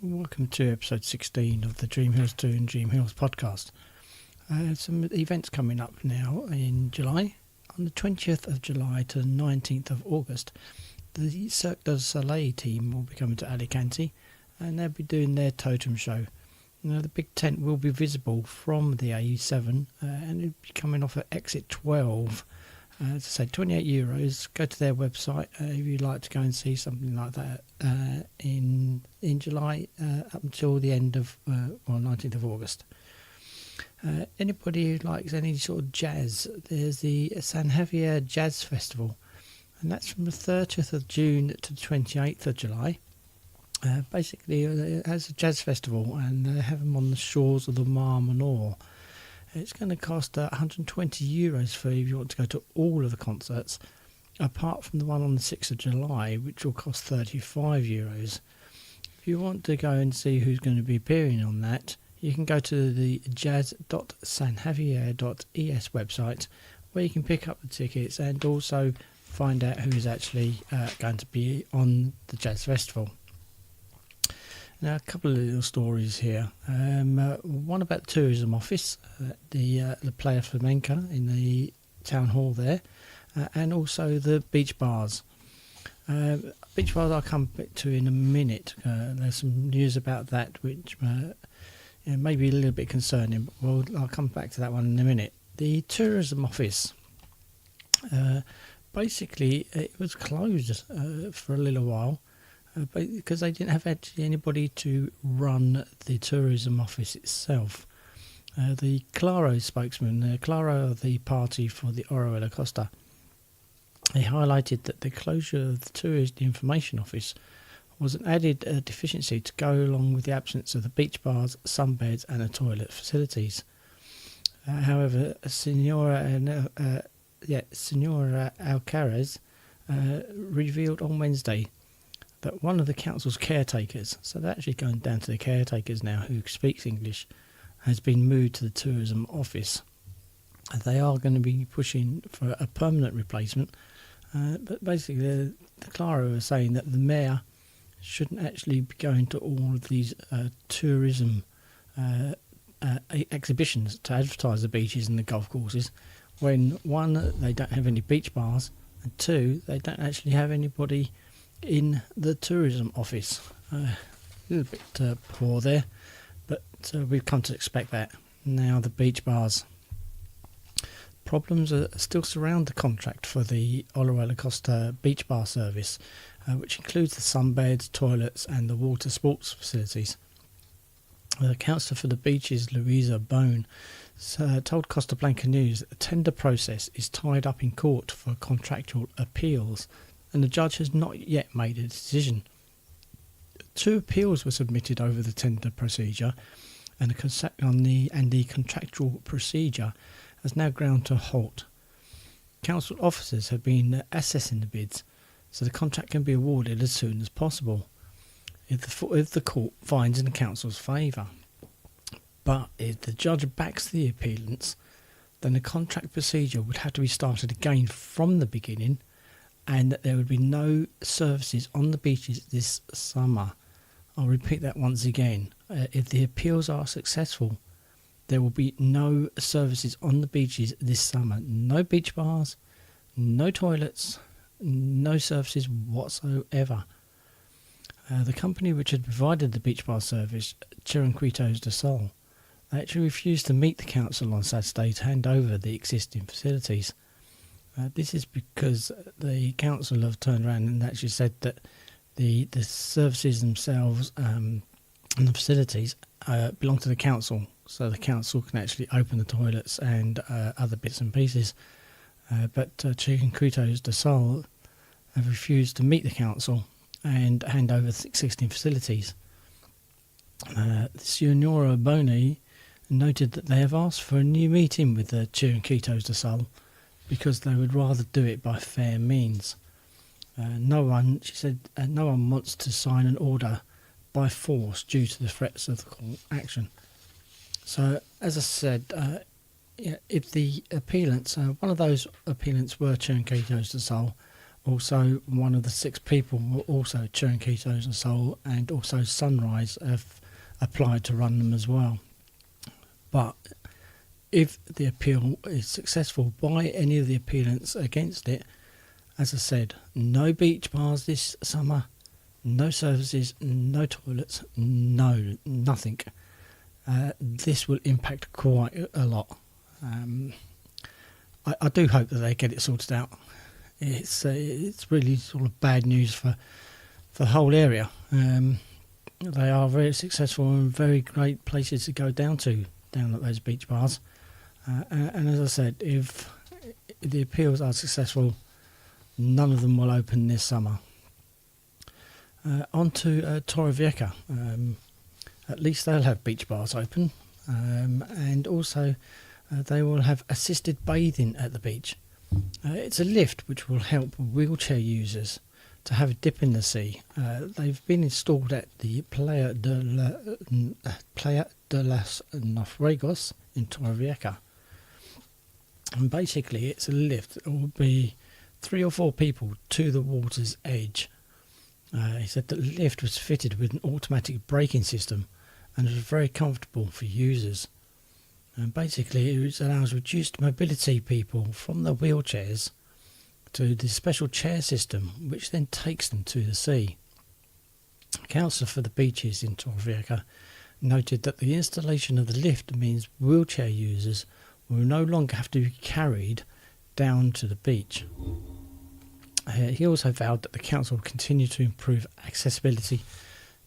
Welcome to episode 16 of the Dreamhills 2 and Dreamhills podcast. Some events coming up now in July. On the 20th of July to the 19th of August, the Cirque de Soliel team will be coming to Alicante and they'll be doing their totem show. Now, the big tent will be visible from the A7 and it'll be coming off at exit 12. As I say, €28. Go to their website if you'd like to go and see something like that in July up until the end of 19th of August. Anybody who likes any sort of jazz, there's the San Javier Jazz Festival, and that's from the 30th of June to the 28th of July. Basically, it has a jazz festival, and they have them on the shores of the Mar Menor. It's going to cost €120 for if you want to go to all of the concerts, apart from the one on the 6th of July, which will cost €35. If you want to go and see who's going to be appearing on that, you can go to the jazz.sanjavier.es website, where you can pick up the tickets and also find out who is actually going to be on the jazz festival. Now, a couple of little stories here. One about the tourism office, the Playa Flamenca in the town hall there, and also the beach bars. Beach bars I'll come back to in a minute. There's some news about that which may be a little bit concerning, but I'll come back to that one in a minute. The tourism office, basically it was closed for a little while. Because they didn't have actually anybody to run the tourism office itself. The Claro spokesman, Claro, the party for the Orihuela Costa, they highlighted that the closure of the Tourist Information Office was an added deficiency to go along with the absence of the beach bars, sunbeds and the toilet facilities. However, Senora Alcaraz revealed on Wednesday that one of the council's caretakers, so they're actually going down to the caretakers now who speaks English, has been moved to the tourism office. They are going to be pushing for a permanent replacement, but basically the Claro are saying that the mayor shouldn't actually be going to all of these tourism exhibitions to advertise the beaches and the golf courses, when one, they don't have any beach bars, and two, they don't actually have anybody in the tourism office. A little bit poor there, but we've come to expect that. Now, the beach bars. Problems still surround the contract for the Orihuela Costa beach bar service, which includes the sunbeds, toilets and the water sports facilities. The councillor for the beaches, Louisa Bone, told Costa Blanca News that the tender process is tied up in court for contractual appeals, and the judge has not yet made a decision. 2 appeals were submitted over the tender procedure, and the contractual procedure has now ground to a halt. Council officers have been assessing the bids, so the contract can be awarded as soon as possible, if the court finds in the council's favour. But if the judge backs the appealants, then the contract procedure would have to be started again from the beginning, and that there would be no services on the beaches this summer. I'll repeat that once again. If the appeals are successful, there will be no services on the beaches this summer. No beach bars, no toilets, no services whatsoever. The company which had provided the beach bar service, Cirque de Soliel, actually refused to meet the council on Saturday to hand over the existing facilities. This is because the council have turned around and actually said that the services themselves and the facilities belong to the council, so the council can actually open the toilets and other bits and pieces. But Cirque de Soliel have refused to meet the council and hand over the existing facilities. Senora Boni noted that they have asked for a new meeting with the Cirque de Soliel because they would rather do it by fair means. She said, no one wants to sign an order by force due to the threats of the court action. So, as I said, if the appellants, one of those appellants were Chiringuito de Sol, also one of the 6 people were also Chiringuito de Sol, and also Sunrise have applied to run them as well. But if the appeal is successful by any of the appellants against it, as I said, no beach bars this summer, no services, no toilets, nothing. This will impact quite a lot. I do hope that they get it sorted out. It's really sort of bad news for the whole area. They are very successful and very great places to go down at those beach bars. And as I said, if the appeals are successful, none of them will open this summer. On to Torrevieja. At least they'll have beach bars open, and also they will have assisted bathing at the beach. It's a lift which will help wheelchair users to have a dip in the sea. They've been installed at the Playa de las Naufragos in Torrevieja. And basically it's a lift that will be 3 or 4 people to the water's edge. He said that the lift was fitted with an automatic braking system and was very comfortable for users. And basically it allows reduced mobility people from their wheelchairs to the special chair system, which then takes them to the sea. Councillor for the beaches in Torrevieja noted that the installation of the lift means wheelchair users will no longer have to be carried down to the beach. He also vowed that the council will continue to improve accessibility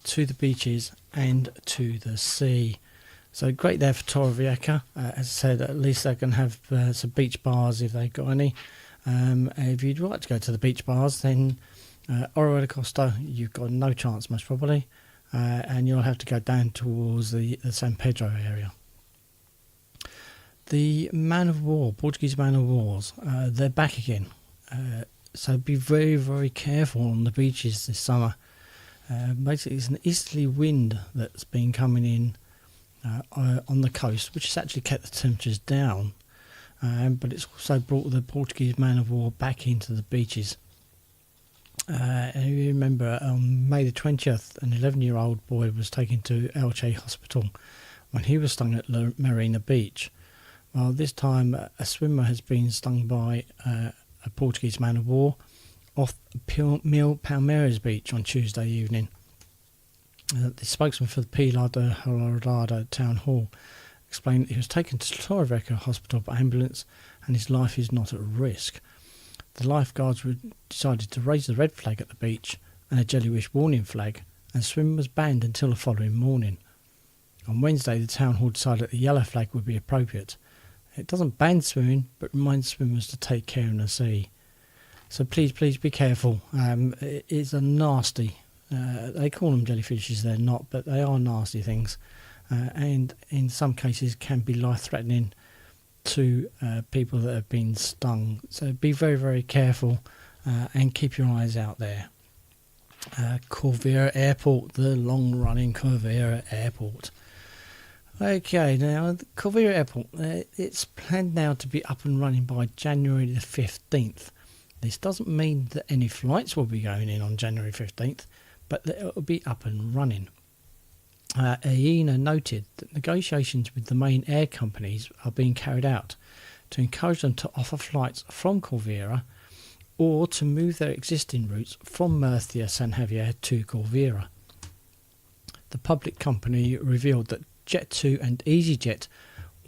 to the beaches and to the sea. So great there for Torrevieja. As I said, at least they can have some beach bars if they've got any. If you'd like to go to the beach bars, then Oro de Costa, you've got no chance most probably, and you'll have to go down towards the San Pedro area. The man of war, Portuguese man of wars, they're back again. So be very, very careful on the beaches this summer. Basically, it's an easterly wind that's been coming in on the coast, which has actually kept the temperatures down. But it's also brought the Portuguese man of war back into the beaches. And you remember on May the 20th, an 11-year-old boy was taken to Elche Hospital when he was stung at Marina Beach. Well, this time a swimmer has been stung by a Portuguese man of war off Palmeiras Beach on Tuesday evening. The spokesman for the Pilar de Horadada Town Hall explained that he was taken to Torrevieja Hospital by ambulance and his life is not at risk. The lifeguards decided to raise the red flag at the beach and a jellyfish warning flag, and swimming was banned until the following morning. On Wednesday, the town hall decided that the yellow flag would be appropriate. It doesn't ban swimming, but reminds swimmers to take care in the sea. So please be careful. It's a nasty, they call them jellyfishes, they're not, but they are nasty things. And in some cases can be life-threatening to people that have been stung. So be very, very careful and keep your eyes out there. Corvera Airport, the long-running Corvera Airport. Okay, now the Corvera Airport, it's planned now to be up and running by January the 15th. This doesn't mean that any flights will be going in on January 15th, but that it will be up and running. AENA noted that negotiations with the main air companies are being carried out to encourage them to offer flights from Corvera or to move their existing routes from Murcia San Javier to Corvera. The public company revealed that Jet2 and Easyjet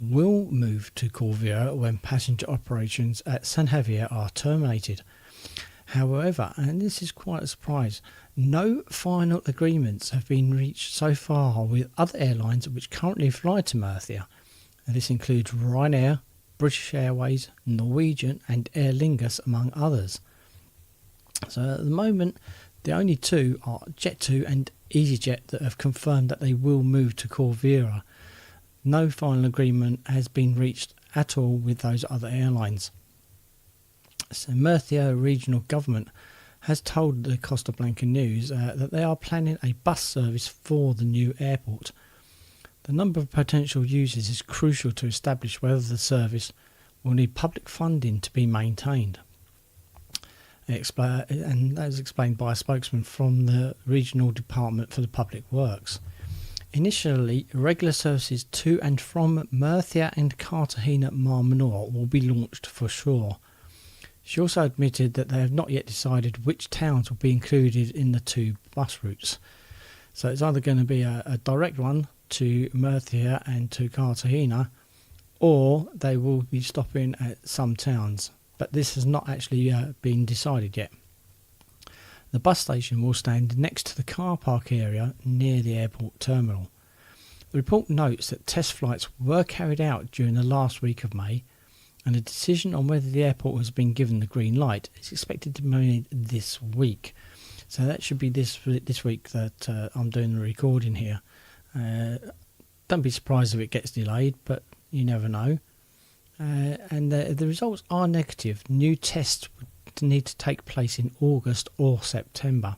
will move to Corvera when passenger operations at San Javier are terminated. However, and this is quite a surprise, no final agreements have been reached so far with other airlines which currently fly to Murcia. And this includes Ryanair, British Airways, Norwegian and Aer Lingus, among others. So at the moment, the only two are Jet2 and Easyjet that have confirmed that they will move to Corvera. No final agreement has been reached at all with those other airlines. So Murcia regional government has told the Costa Blanca News that they are planning a bus service for the new airport. The number of potential users is crucial to establish whether the service will need public funding to be maintained. And that was explained by a spokesman from the Regional Department for the Public Works. Initially, regular services to and from Murcia and Cartagena Mar Menor will be launched for sure. She also admitted that they have not yet decided which towns will be included in the two bus routes. So it's either going to be a direct one to Murcia and to Cartagena, or they will be stopping at some towns. But this has not actually been decided yet. The bus station will stand next to the car park area near the airport terminal. The report notes that test flights were carried out during the last week of May, and a decision on whether the airport has been given the green light is expected to be made this week. So that should be this week that I'm doing the recording here. Don't be surprised if it gets delayed, but you never know. And the results are negative. New tests would need to take place in August or September.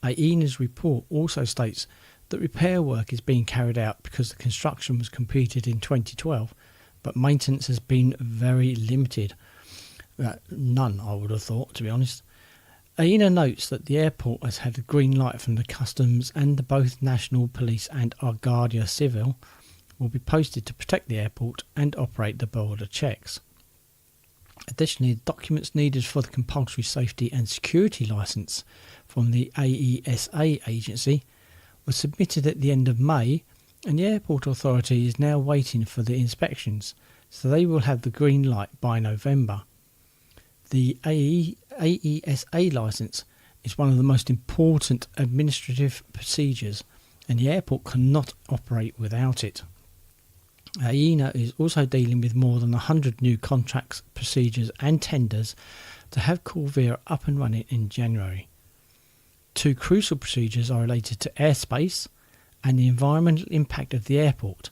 AENA's report also states that repair work is being carried out because the construction was completed in 2012, but maintenance has been very limited. None, I would have thought, to be honest. AENA notes that the airport has had a green light from the Customs, and the both National Police and our Guardia Civil will be posted to protect the airport and operate the border checks. Additionally, the documents needed for the compulsory safety and security licence from the AESA agency were submitted at the end of May, and the airport authority is now waiting for the inspections, so they will have the green light by November. The AESA licence is one of the most important administrative procedures, and the airport cannot operate without it. AENA is also dealing with more than 100 new contracts, procedures and tenders to have Corvera up and running in January. Two crucial procedures are related to airspace and the environmental impact of the airport,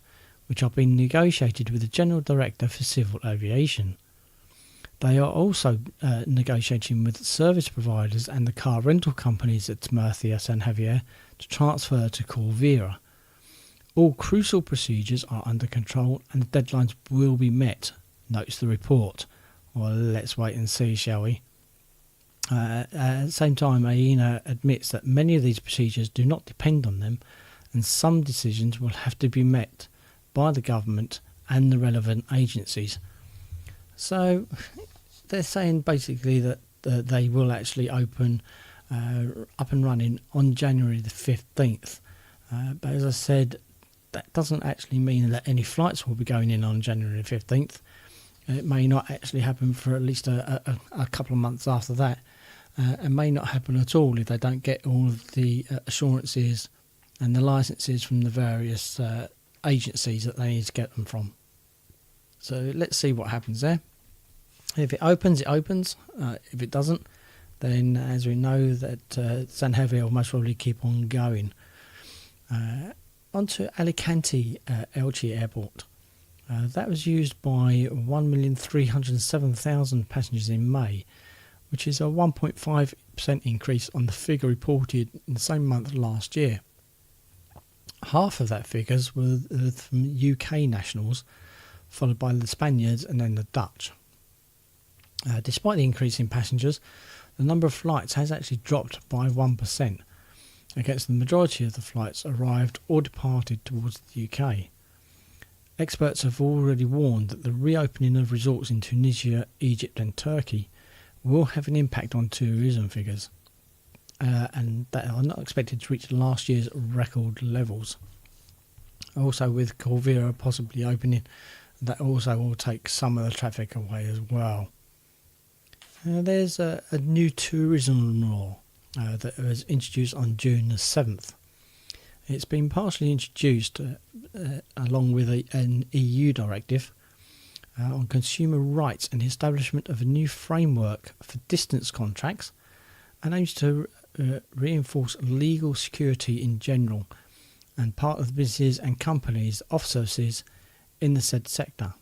which are being negotiated with the General Director for Civil Aviation. They are also negotiating with service providers and the car rental companies at Murcia San Javier to transfer to Corvera. All crucial procedures are under control and the deadlines will be met, notes the report. Well, let's wait and see, shall we? At the same time, AENA admits that many of these procedures do not depend on them, and some decisions will have to be met by the government and the relevant agencies. So they're saying basically that they will actually open up and running on January the 15th. But as I said, that doesn't actually mean that any flights will be going in on January the 15th. It may not actually happen for at least a couple of months after that. It may not happen at all if they don't get all of the assurances and the licenses from the various agencies that they need to get them from. So let's see what happens there. If it opens, it opens. If it doesn't, then as we know that San Javier will most probably keep on going. Onto Alicante Elche Airport. That was used by 1,307,000 passengers in May, which is a 1.5% increase on the figure reported in the same month last year. Half of that figures were from UK nationals, followed by the Spaniards and then the Dutch. Despite the increase in passengers, the number of flights has actually dropped by 1%, against the majority of the flights arrived or departed towards the UK. Experts have already warned that the reopening of resorts in Tunisia, Egypt and Turkey will have an impact on tourism figures, and that are not expected to reach last year's record levels. Also, with Corvera possibly opening, that also will take some of the traffic away as well. There's a new tourism law that was introduced on June the 7th. It's been partially introduced along with an EU directive on consumer rights and the establishment of a new framework for distance contracts, and aims to reinforce legal security in general and part of the businesses and companies offer services in the said sector.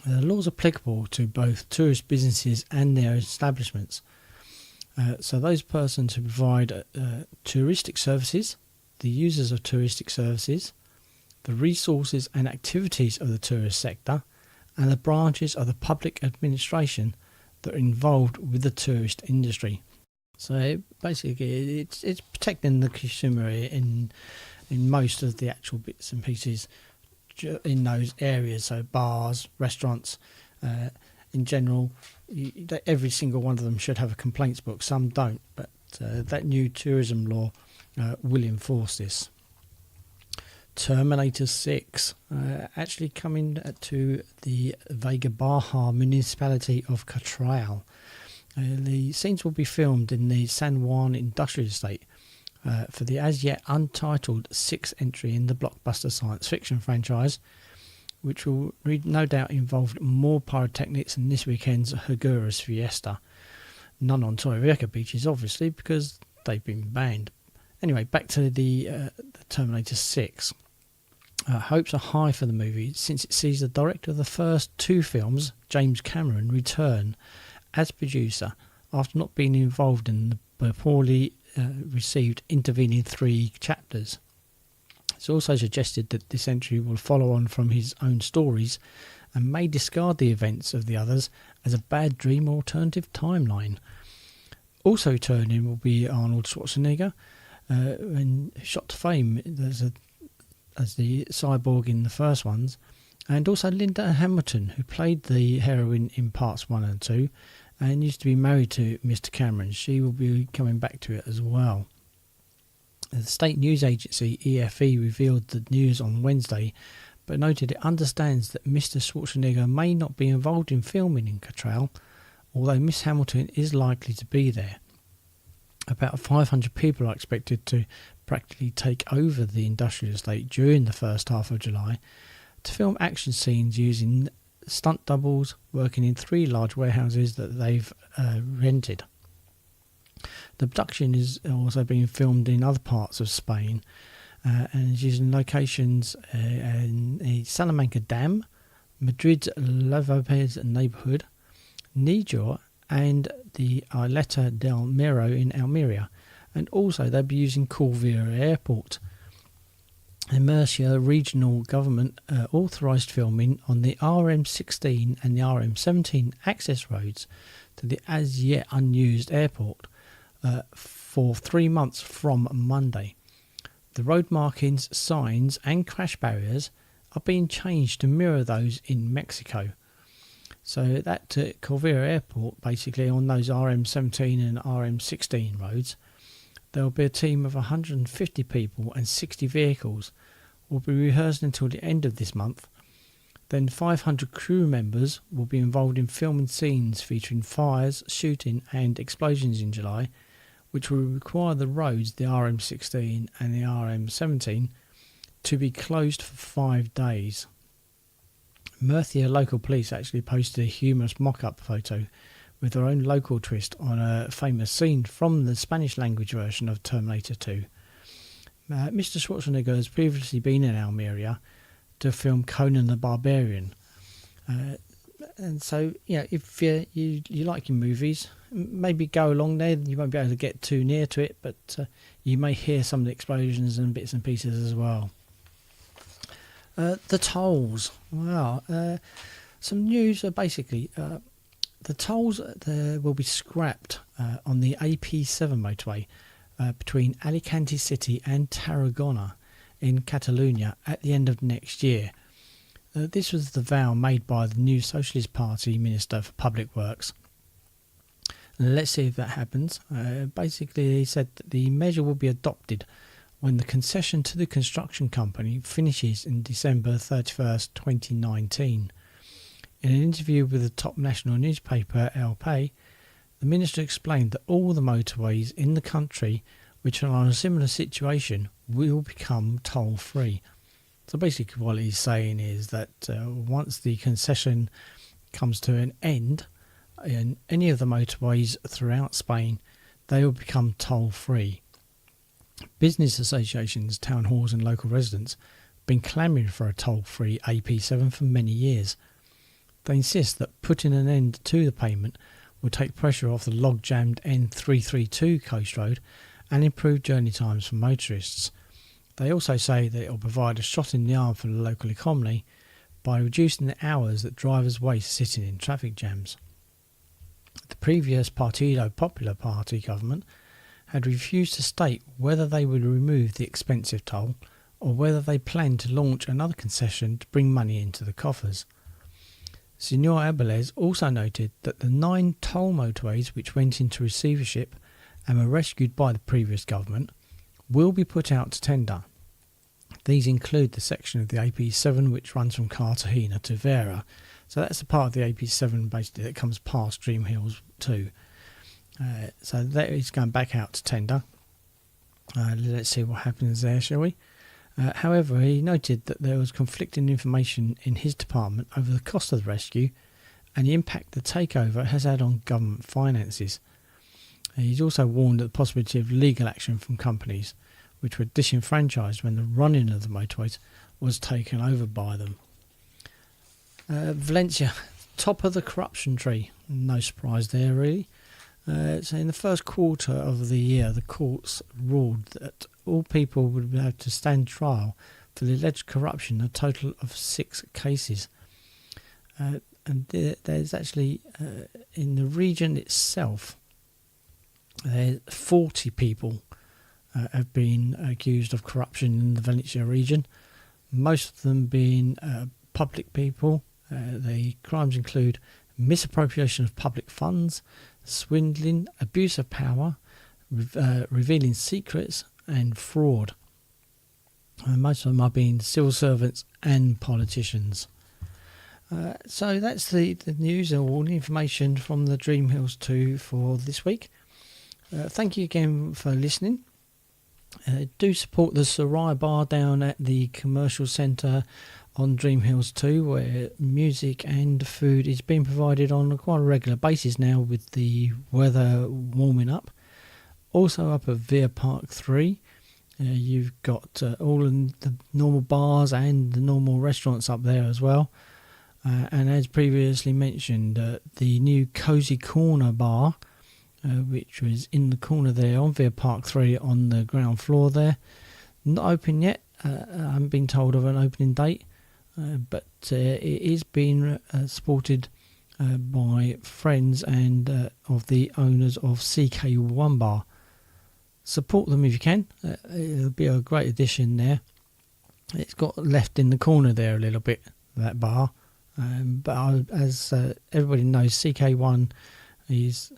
The law is applicable to both tourist businesses and their establishments, So those persons who provide touristic services, the users of touristic services, the resources and activities of the tourist sector, and the branches of the public administration that are involved with the tourist industry. So basically, it's protecting the consumer in most of the actual bits and pieces in those areas. So bars, restaurants, in general, every single one of them should have a complaints book. Some don't, but that new tourism law will enforce this. Terminator 6 actually coming to the Vega Baja municipality of Catrall. The scenes will be filmed in the San Juan industrial estate for the as yet untitled 6th entry in the blockbuster science fiction franchise, which will no doubt involve more pyrotechnics than this weekend's Higuera's Fiesta. None on Torrevieja beaches, obviously, because they've been banned. Anyway, back to the Terminator 6. Hopes are high for the movie since it sees the director of the first two films, James Cameron, return as producer after not being involved in the poorly received intervening 3 chapters. It's also suggested that this entry will follow on from his own stories and may discard the events of the others as a bad dream or alternative timeline. Also returning will be Arnold Schwarzenegger, and shot to fame as the cyborg in the first ones, and also Linda Hamilton, who played the heroine in parts 1 and 2 and used to be married to Mr. Cameron. She will be coming back to it as well. The state news agency EFE revealed the news on Wednesday, but noted it understands that Mr. Schwarzenegger may not be involved in filming in Catrall, although Miss Hamilton is likely to be there. About 500 people are expected to practically take over the industrial estate during the first half of July to film action scenes using stunt doubles working in 3 large warehouses that they've rented. The production is also being filmed in other parts of Spain and is using locations in the Salamanca Dam, Madrid's Lavapes neighbourhood, Níger and the Isleta del Miro in Almeria, and also they'll be using Corvera Airport. The Murcia regional government authorised filming on the RM16 and the RM17 access roads to the as yet unused airport for 3 months from Monday. The road markings, signs and crash barriers are being changed to mirror those in Mexico. So that Corvera Airport, basically on those RM17 and RM16 roads, there will be a team of 150 people and 60 vehicles will be rehearsed until the end of this month. Then 500 crew members will be involved in filming scenes featuring fires, shooting and explosions in July, which will require the roads, the RM16 and the RM17, to be closed for 5 days. Murcia local police actually posted a humorous mock-up photo with their own local twist on a famous scene from the Spanish language version of Terminator 2. Mr. Schwarzenegger has previously been in Almeria to film Conan the Barbarian. And so, if you like your movies, maybe go along there. You won't be able to get too near to it, but you may hear some of the explosions and bits and pieces as well. The tolls. Wow. Some news. Basically, the tolls will be scrapped on the AP7 motorway between Alicante City and Tarragona in Catalonia at the end of next year. This was the vow made by the new Socialist Party Minister for Public Works. Let's see if that happens. Basically, he said that the measure will be adopted when the concession to the construction company finishes in December 31st, 2019. In an interview with the top national newspaper El País, the minister explained that all the motorways in the country which are in a similar situation will become toll-free. So basically what he's saying is that once the concession comes to an end in any of the motorways throughout Spain, they will become toll-free. Business associations, town halls and local residents have been clamouring for a toll-free AP7 for many years. They insist that putting an end to the payment will take pressure off the log-jammed N332 coast road and improve journey times for motorists. They also say that it will provide a shot in the arm for the local economy by reducing the hours that drivers waste sitting in traffic jams. The previous Partido Popular Party government had refused to state whether they would remove the expensive toll or whether they planned to launch another concession to bring money into the coffers. Senor Abeles also noted that the 9 toll motorways which went into receivership and were rescued by the previous government will be put out to tender. These include the section of the AP7 which runs from Cartagena to Vera. So that's the part of the AP7 basically that comes past Dreamhills too. So that is going back out to tender. Let's see what happens there, shall we? However, he noted that there was conflicting information in his department over the cost of the rescue and the impact the takeover has had on government finances. He's also warned of the possibility of legal action from companies which were disenfranchised when the running of the motorways was taken over by them. Valencia, top of the corruption tree. No surprise there, really. So in the first quarter of the year, the courts ruled that all people would have to stand trial for the alleged corruption, a total of 6 cases. And there's actually, in the region itself, 40 people have been accused of corruption in the Valencia region, most of them being public people. The crimes include misappropriation of public funds, swindling, abuse of power, revealing secrets and fraud. Most of them are being civil servants and politicians. So that's the news and all the information from the Dreamhills 2 for this week. Thank you again for listening. Do support the Soraya Bar down at the Commercial Centre on Dreamhills 2, where music and food is being provided on quite a regular basis now with the weather warming up. Also up at Via Park 3, you've got all of the normal bars and the normal restaurants up there as well. And as previously mentioned, the new Cozy Corner bar, which was in the corner there on Via Park 3 on the ground floor there. Not open yet. I haven't been told of an opening date, but it is being supported by friends and of the owners of CK1 Bar. Support them if you can. It'll be a great addition there. It's got left in the corner there a little bit, that bar. But as everybody knows, CK1 is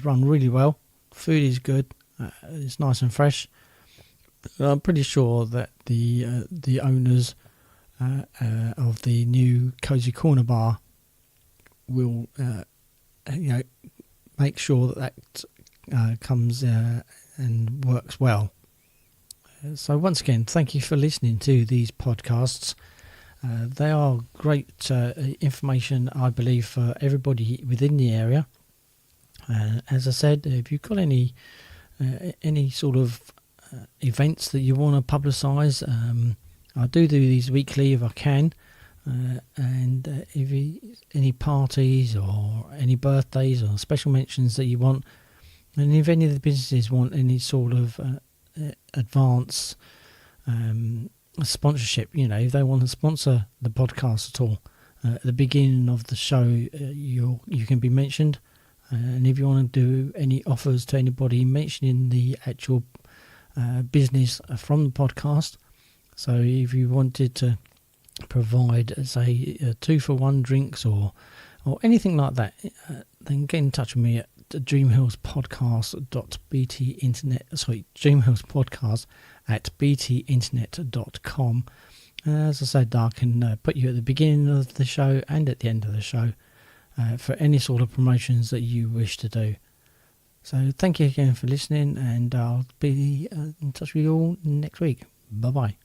run really well. Food is good. It's nice and fresh. I'm pretty sure that the owners of the new Cozy Corner Bar will make sure that comes and works well. So once again, thank you for listening to these podcasts. They are great information, I believe, for everybody within the area. As I said, if you've got any sort of events that you want to publicise, I do these weekly if I can. And if any parties or any birthdays or special mentions that you want, and if any of the businesses want any sort of advance sponsorship, if they want to sponsor the podcast at all, at the beginning of the show, you can be mentioned. And if you want to do any offers to anybody, mentioning the actual business from the podcast. So if you wanted to provide, say, 2-for-1 drinks or anything like that, then get in touch with me at dreamhillspodcast@btinternet.com. As I said, I can put you at the beginning of the show and at the end of the show for any sort of promotions that you wish to do. So thank you again for listening, and I'll be in touch with you all next week. Bye bye.